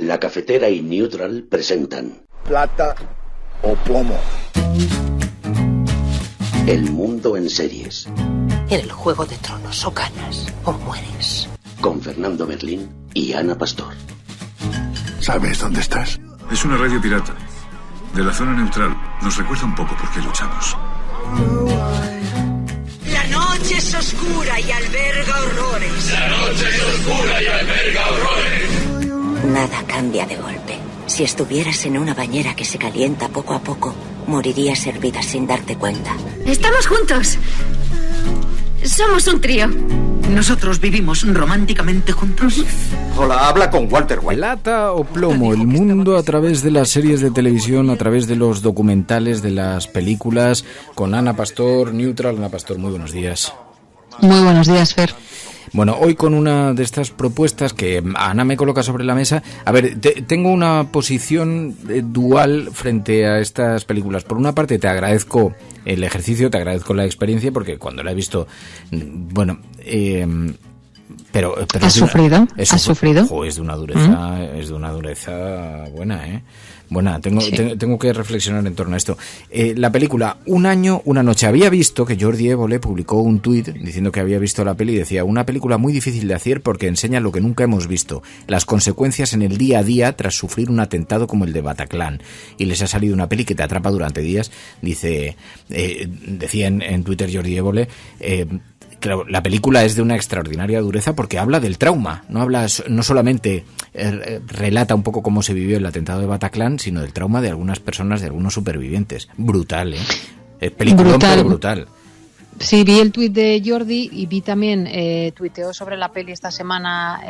La Cafetera y Neutral presentan Plata o plomo. El mundo en series. En el Juego de Tronos o ganas o mueres. Con Fernando Merlín y Ana Pastor. ¿Sabes dónde estás? Es una radio pirata. De la zona neutral. Nos recuerda un poco por qué luchamos. La noche es oscura y alberga horrores. La noche es oscura y alberga horrores. Nada cambia de golpe. Si estuvieras en una bañera que se calienta poco a poco, morirías hervida sin darte cuenta. ¡Estamos juntos! Somos un trío. ¿Nosotros vivimos románticamente juntos? Hola, habla con Walter White. Plata o plomo, el mundo a través de las series de televisión, a través de los documentales, de las películas, con Ana Pastor, Neutral. Ana Pastor, muy buenos días. Muy buenos días, Fer. Bueno, hoy con una de estas propuestas que Ana me coloca sobre la mesa. A ver, tengo una posición dual frente a estas películas. Por una parte, te agradezco el ejercicio, te agradezco la experiencia, porque cuando la he visto, bueno, pero ¿Has sufrido? ¿Has sufrido? Es de una dureza, es de una dureza buena, ¿eh? Buena, tengo que reflexionar en torno a esto. La película Un año, una noche. Había visto que Jordi Évole publicó un tuit diciendo que había visto la peli y decía: una película muy difícil de hacer porque enseña lo que nunca hemos visto, las consecuencias en el día a día tras sufrir un atentado como el de Bataclan. Y les ha salido una peli que te atrapa durante días. Dice, decía en Twitter Jordi Évole, claro, la película es de una extraordinaria dureza porque habla del trauma, no solamente relata un poco cómo se vivió el atentado de Bataclan, sino del trauma de algunas personas, de algunos supervivientes. Brutal, ¿eh? Es peliculón, pero brutal. Sí, vi el tuit de Jordi y vi también, tuiteó sobre la peli esta semana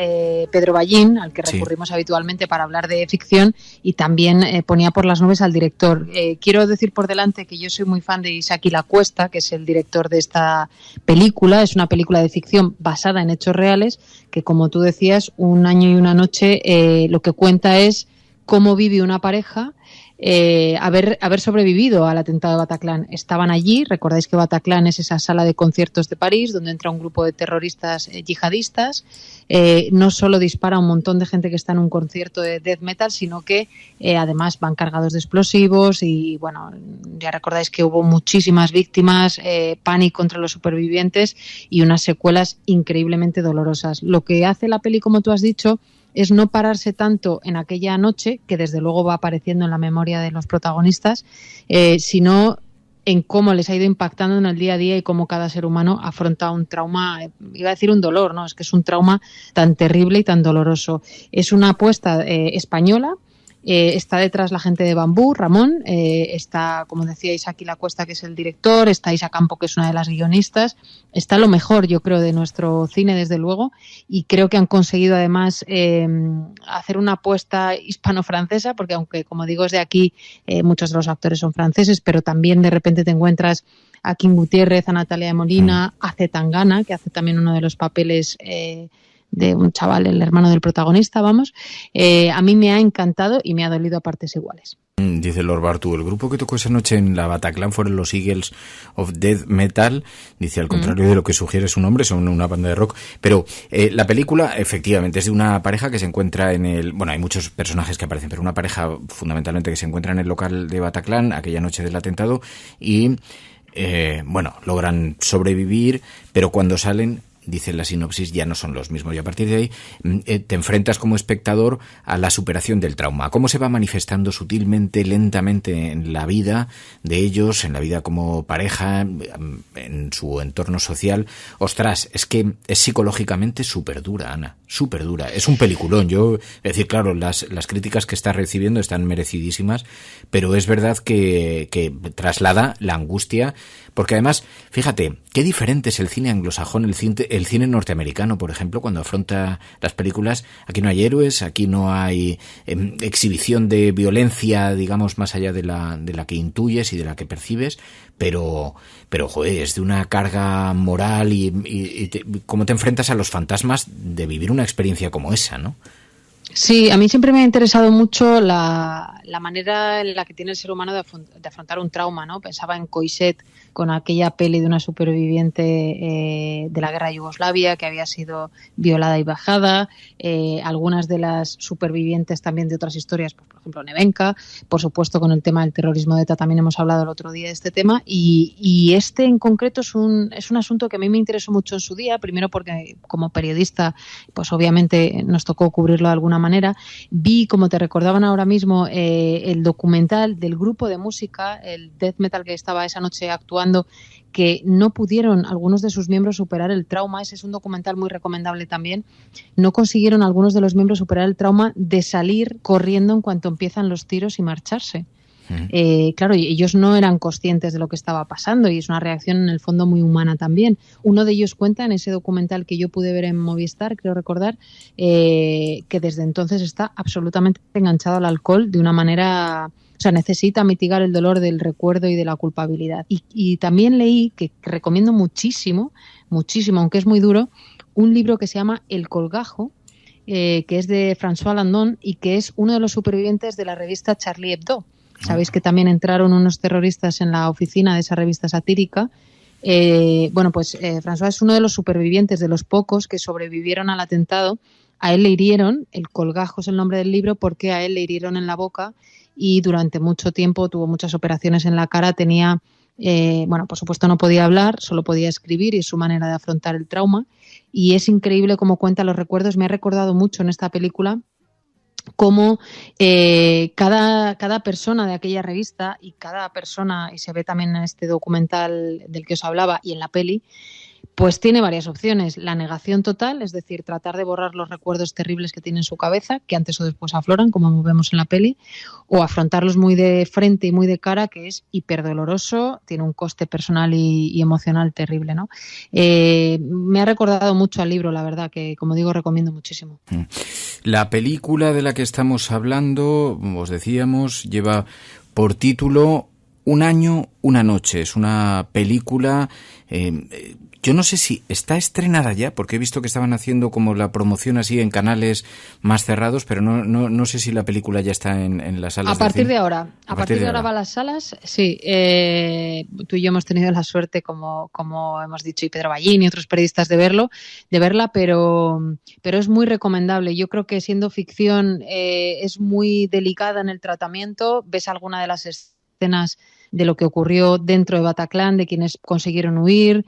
Pedro Ballín, al que recurrimos habitualmente para hablar de ficción, y también ponía por las nubes al director. Quiero decir por delante que yo soy muy fan de Isaki Lacuesta, que es el director de esta película. Es una película de ficción basada en hechos reales, que, como tú decías, Un año y una noche, lo que cuenta es cómo vive una pareja haber sobrevivido al atentado de Bataclan. Estaban allí, recordáis que Bataclan es esa sala de conciertos de París donde entra un grupo de terroristas yihadistas, no solo dispara a un montón de gente que está en un concierto de death metal, sino que además van cargados de explosivos y bueno, ya recordáis que hubo muchísimas víctimas, pánico entre los supervivientes y unas secuelas increíblemente dolorosas. Lo que hace la peli, como tú has dicho, es no pararse tanto en aquella noche, que desde luego va apareciendo en la memoria de los protagonistas, sino en cómo les ha ido impactando en el día a día y cómo cada ser humano afronta un trauma, iba a decir un dolor, ¿no? Es que es un trauma tan terrible y tan doloroso. Es una apuesta española. Está detrás la gente de Bambú, Ramón, está, como decía, Isaki Lacuesta, que es el director, está Isa Campo, que es una de las guionistas, está lo mejor, yo creo, de nuestro cine, desde luego, y creo que han conseguido además hacer una apuesta hispano-francesa, porque aunque, como digo, es de aquí, muchos de los actores son franceses, pero también de repente te encuentras a Kim Gutiérrez, a Natalia de Molina, a Zetangana, que hace también uno de los papeles de un chaval, el hermano del protagonista, vamos. A mí me ha encantado y me ha dolido a partes iguales. Dice Lord Bartu, el grupo que tocó esa noche en la Bataclan fueron los Eagles of Death Metal. Dice, al contrario de lo que sugiere su nombre, son una banda de rock. Pero la película, efectivamente, es de una pareja que se encuentra en el... Bueno, hay muchos personajes que aparecen, pero una pareja fundamentalmente que se encuentra en el local de Bataclan aquella noche del atentado y, bueno, logran sobrevivir, pero cuando salen, dice la sinopsis, ya no son los mismos. Y a partir de ahí te enfrentas como espectador a la superación del trauma, a cómo se va manifestando sutilmente, lentamente en la vida de ellos, en la vida como pareja, en su entorno social. Ostras, es que es psicológicamente súper dura, Ana, súper dura. Es un peliculón. Es decir, claro, las críticas que está recibiendo están merecidísimas, pero es verdad que traslada la angustia, porque además, fíjate, qué diferente es el cine anglosajón, el cine norteamericano, por ejemplo, cuando afronta las películas. Aquí no hay héroes, aquí no hay exhibición de violencia, digamos, más allá de la que intuyes y de la que percibes, pero joder, es de una carga moral y cómo te enfrentas a los fantasmas de vivir una experiencia como esa, ¿no? Sí, a mí siempre me ha interesado mucho la manera en la que tiene el ser humano de afrontar un trauma, ¿no? Pensaba en Coixet con aquella peli de una superviviente de la guerra de Yugoslavia que había sido violada y bajada, algunas de las supervivientes también de otras historias, pues, por ejemplo Nevenka, por supuesto con el tema del terrorismo de ETA también hemos hablado el otro día de este tema y este en concreto es un asunto que a mí me interesó mucho en su día, primero porque como periodista pues obviamente nos tocó cubrirlo de alguna manera. Vi, como te recordaban ahora mismo, el documental del grupo de música, el death metal que estaba esa noche actuando, que no pudieron algunos de sus miembros superar el trauma. Ese es un documental muy recomendable también. No consiguieron algunos de los miembros superar el trauma de salir corriendo en cuanto empiezan los tiros y marcharse. Claro, ellos no eran conscientes de lo que estaba pasando y es una reacción en el fondo muy humana también. Uno de ellos cuenta en ese documental que yo pude ver en Movistar, creo recordar, que desde entonces está absolutamente enganchado al alcohol de una manera... O sea, necesita mitigar el dolor del recuerdo y de la culpabilidad. Y también leí, que recomiendo muchísimo, aunque es muy duro, un libro que se llama El Colgajo, que es de François Landon y que es uno de los supervivientes de la revista Charlie Hebdo. Sabéis que también entraron unos terroristas en la oficina de esa revista satírica. François es uno de los supervivientes, de los pocos que sobrevivieron al atentado. A él le hirieron, El Colgajo es el nombre del libro, porque a él le hirieron en la boca y durante mucho tiempo tuvo muchas operaciones en la cara. Tenía, por supuesto no podía hablar, solo podía escribir y es su manera de afrontar el trauma. Y es increíble cómo cuenta los recuerdos. Me ha recordado mucho en esta película cómo cada persona de aquella revista y cada persona, y se ve también en este documental del que os hablaba y en la peli, pues tiene varias opciones. La negación total, es decir, tratar de borrar los recuerdos terribles que tiene en su cabeza, que antes o después afloran, como vemos en la peli, o afrontarlos muy de frente y muy de cara, que es hiperdoloroso, tiene un coste personal y emocional terrible, ¿no? Me ha recordado mucho al libro, la verdad, que como digo, recomiendo muchísimo. La película de la que estamos hablando, os decíamos, lleva por título Un año, una noche. Es una película... yo no sé si está estrenada ya, porque he visto que estaban haciendo como la promoción así en canales más cerrados, pero no sé si la película ya está en las salas. A partir de ahora. A partir de ahora va a las salas, sí. Tú y yo hemos tenido la suerte, como hemos dicho, y Pedro Ballín y otros periodistas de verla, pero es muy recomendable. Yo creo que siendo ficción es muy delicada en el tratamiento. Ves alguna de las escenas de lo que ocurrió dentro de Bataclan, de quienes consiguieron huir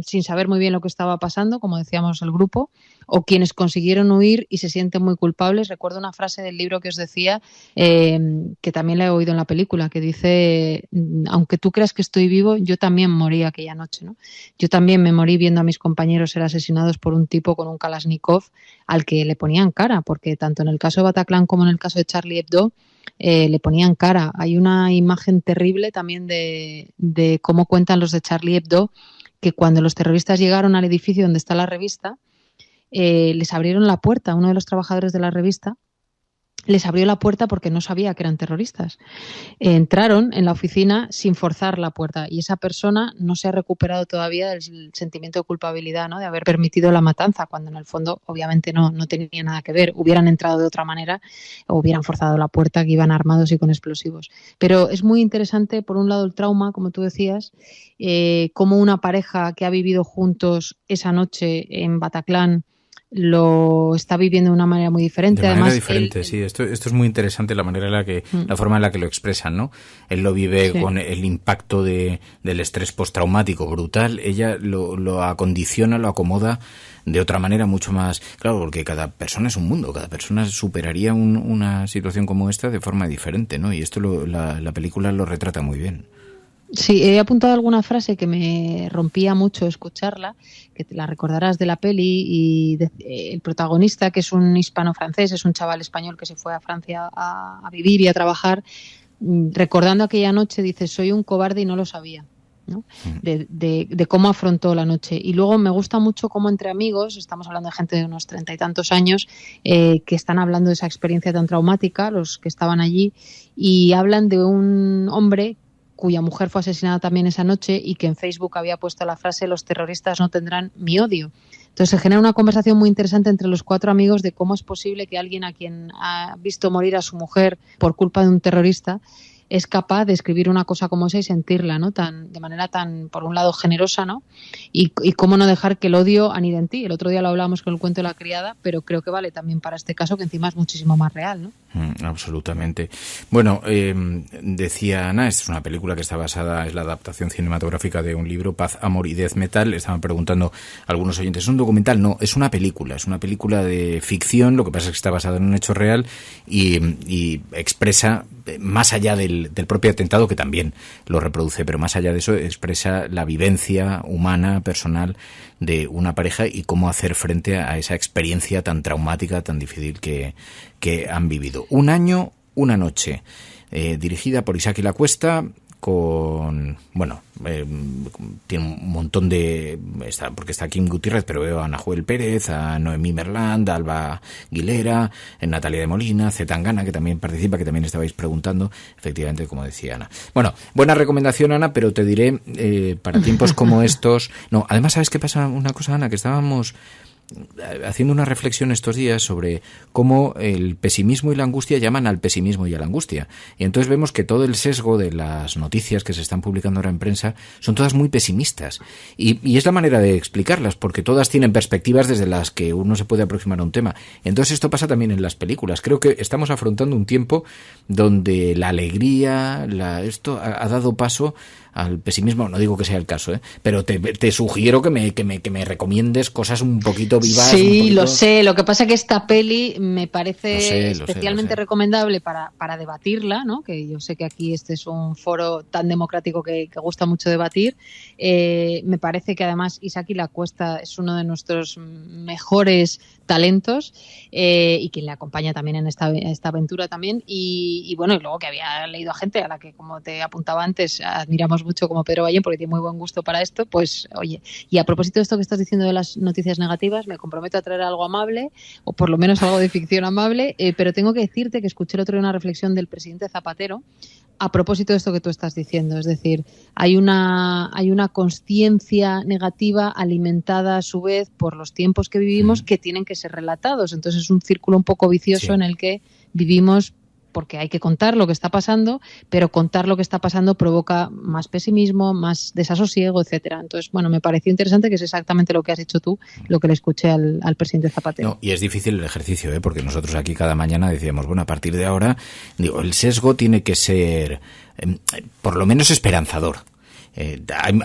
sin saber muy bien lo que estaba pasando, como decíamos el grupo, o quienes consiguieron huir y se sienten muy culpables. Recuerdo una frase del libro que os decía, que también la he oído en la película, que dice: aunque tú creas que estoy vivo, yo también morí aquella noche, ¿no? Yo también me morí viendo a mis compañeros ser asesinados por un tipo con un Kalashnikov al que le ponían cara, porque tanto en el caso de Bataclan como en el caso de Charlie Hebdo le ponían cara. Hay una imagen terrible también de cómo cuentan los de Charlie Hebdo, que cuando los terroristas llegaron al edificio donde está la revista, les abrieron la puerta. Uno de los trabajadores de la revista les abrió la puerta porque no sabía que eran terroristas. Entraron en la oficina sin forzar la puerta y esa persona no se ha recuperado todavía del sentimiento de culpabilidad, ¿no?, de haber permitido la matanza, cuando en el fondo obviamente no tenía nada que ver. Hubieran entrado de otra manera o hubieran forzado la puerta, que iban armados y con explosivos. Pero es muy interesante, por un lado, el trauma, como tú decías, cómo una pareja que ha vivido juntos esa noche en Bataclan lo está viviendo de una manera muy diferente. De manera Además, diferente, sí. Esto es muy interesante, la manera en la que, la forma en la que lo expresan, ¿no? Él lo vive con el impacto del estrés postraumático brutal. Ella lo acondiciona, lo acomoda de otra manera mucho más... Claro, porque cada persona es un mundo, cada persona superaría una situación como esta de forma diferente, ¿no? Y esto la película lo retrata muy bien. Sí, he apuntado alguna frase que me rompía mucho escucharla, que te la recordarás de la peli, y el protagonista, que es un hispano-francés, es un chaval español que se fue a Francia a vivir y a trabajar, recordando aquella noche, dice: soy un cobarde y no lo sabía, ¿no? De cómo afrontó la noche. Y luego me gusta mucho cómo entre amigos, estamos hablando de gente de unos 30 y tantos años, que están hablando de esa experiencia tan traumática, los que estaban allí, y hablan de un hombre cuya mujer fue asesinada también esa noche y que en Facebook había puesto la frase: los terroristas no tendrán mi odio. Entonces se genera una conversación muy interesante entre los 4 amigos de cómo es posible que alguien a quien ha visto morir a su mujer por culpa de un terrorista es capaz de escribir una cosa como esa y sentirla, ¿no? De manera tan, por un lado, generosa, ¿no? Y cómo no dejar que el odio anide en ti. El otro día lo hablábamos con el cuento de la criada, pero creo que vale también para este caso, que encima es muchísimo más real, ¿no? Absolutamente. Bueno, decía Ana, esta es una película que está basada, es la adaptación cinematográfica de un libro, Paz, Amor y Death Metal. Estaban preguntando algunos oyentes, ¿es un documental? No, es una película de ficción, lo que pasa es que está basada en un hecho real y expresa, más allá del propio atentado, que también lo reproduce, pero más allá de eso, expresa la vivencia humana, personal, de una pareja y cómo hacer frente a esa experiencia tan traumática, tan difícil que han vivido. Un año, una noche, dirigida por Isaki Lacuesta, con, tiene un montón porque está Kim Gutiérrez, pero veo a Ana Joel Pérez, a Noemí Merland, a Alba Aguilera, a Natalia de Molina, Zetangana, que también participa, que también estabais preguntando, efectivamente, como decía Ana. Bueno, buena recomendación, Ana, pero te diré, para tiempos como estos, no, además, ¿sabes qué pasa? Una cosa, Ana, que estábamos haciendo una reflexión estos días sobre cómo el pesimismo y la angustia llaman al pesimismo y a la angustia. Y entonces vemos que todo el sesgo de las noticias que se están publicando ahora en prensa son todas muy pesimistas. Y es la manera de explicarlas, porque todas tienen perspectivas desde las que uno se puede aproximar a un tema. Entonces esto pasa también en las películas. Creo que estamos afrontando un tiempo donde la alegría, esto ha dado paso al pesimismo. No digo que sea el caso, pero te sugiero que me recomiendes cosas un poquito vivas. Sí, lo sé. Lo que pasa es que esta peli me parece especialmente recomendable para debatirla, ¿no? Que yo sé que aquí este es un foro tan democrático que gusta mucho debatir. Me parece que además Isaki Lacuesta es uno de nuestros mejores talentos y quien le acompaña también en esta aventura también. Y bueno, y luego que había leído a gente a la que, como te apuntaba antes, admiramos mucho, como Pedro Ballén, porque tiene muy buen gusto para esto. Pues oye, y a propósito de esto que estás diciendo de las noticias negativas, me comprometo a traer algo amable, o por lo menos algo de ficción amable, pero tengo que decirte que escuché el otro día una reflexión del presidente Zapatero a propósito de esto que tú estás diciendo. Es decir, hay una consciencia negativa alimentada a su vez por los tiempos que vivimos que tienen que ser relatados. Entonces es un círculo un poco vicioso en el que vivimos, porque hay que contar lo que está pasando, pero contar lo que está pasando provoca más pesimismo, más desasosiego, etcétera. Entonces, bueno, me pareció interesante, que es exactamente lo que has dicho tú, lo que le escuché al presidente Zapatero. No, y es difícil el ejercicio, porque nosotros aquí cada mañana decíamos, bueno, a partir de ahora, el sesgo tiene que ser por lo menos esperanzador.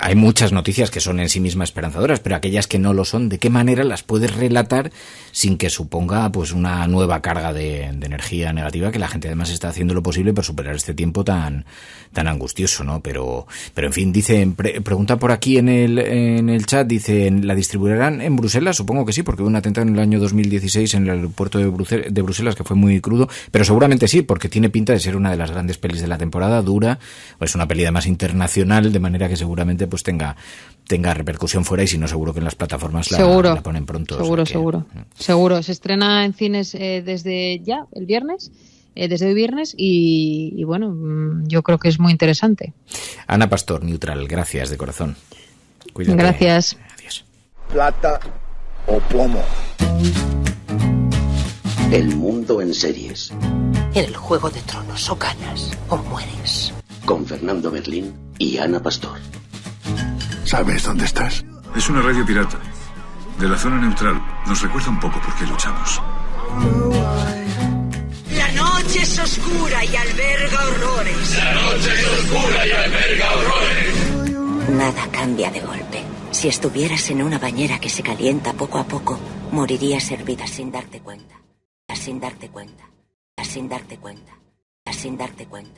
Hay muchas noticias que son en sí mismas esperanzadoras, pero aquellas que no lo son, ¿de qué manera las puedes relatar sin que suponga pues una nueva carga de energía negativa, que la gente además está haciendo lo posible por superar este tiempo tan angustioso, ¿no? Pero en fin, pregunta por aquí en el chat, dicen, ¿la distribuirán en Bruselas? Supongo que sí, porque hubo un atentado en el año 2016 en el aeropuerto de Bruselas que fue muy crudo, pero seguramente sí, porque tiene pinta de ser una de las grandes pelis de la temporada, dura, es una peli además internacional, de manera que seguramente pues tenga repercusión fuera, y si no, seguro que en las plataformas la ponen pronto. Seguro. Se estrena en cines desde ya, el viernes, desde hoy viernes, y bueno, yo creo que es muy interesante. Ana Pastor, Neutral, gracias de corazón. Cuídate. Gracias. Adiós. Plata o plomo. El mundo en series. En el Juego de Tronos, o ganas o mueres. Con Fernando Merlín y Ana Pastor. ¿Sabes dónde estás? Es una radio pirata. De la zona neutral. Nos recuerda un poco por qué luchamos. La noche es oscura y alberga horrores. La noche es oscura y alberga horrores. Nada cambia de golpe. Si estuvieras en una bañera que se calienta poco a poco, morirías hervida sin darte cuenta. Sin darte cuenta. Sin darte cuenta. Sin darte cuenta.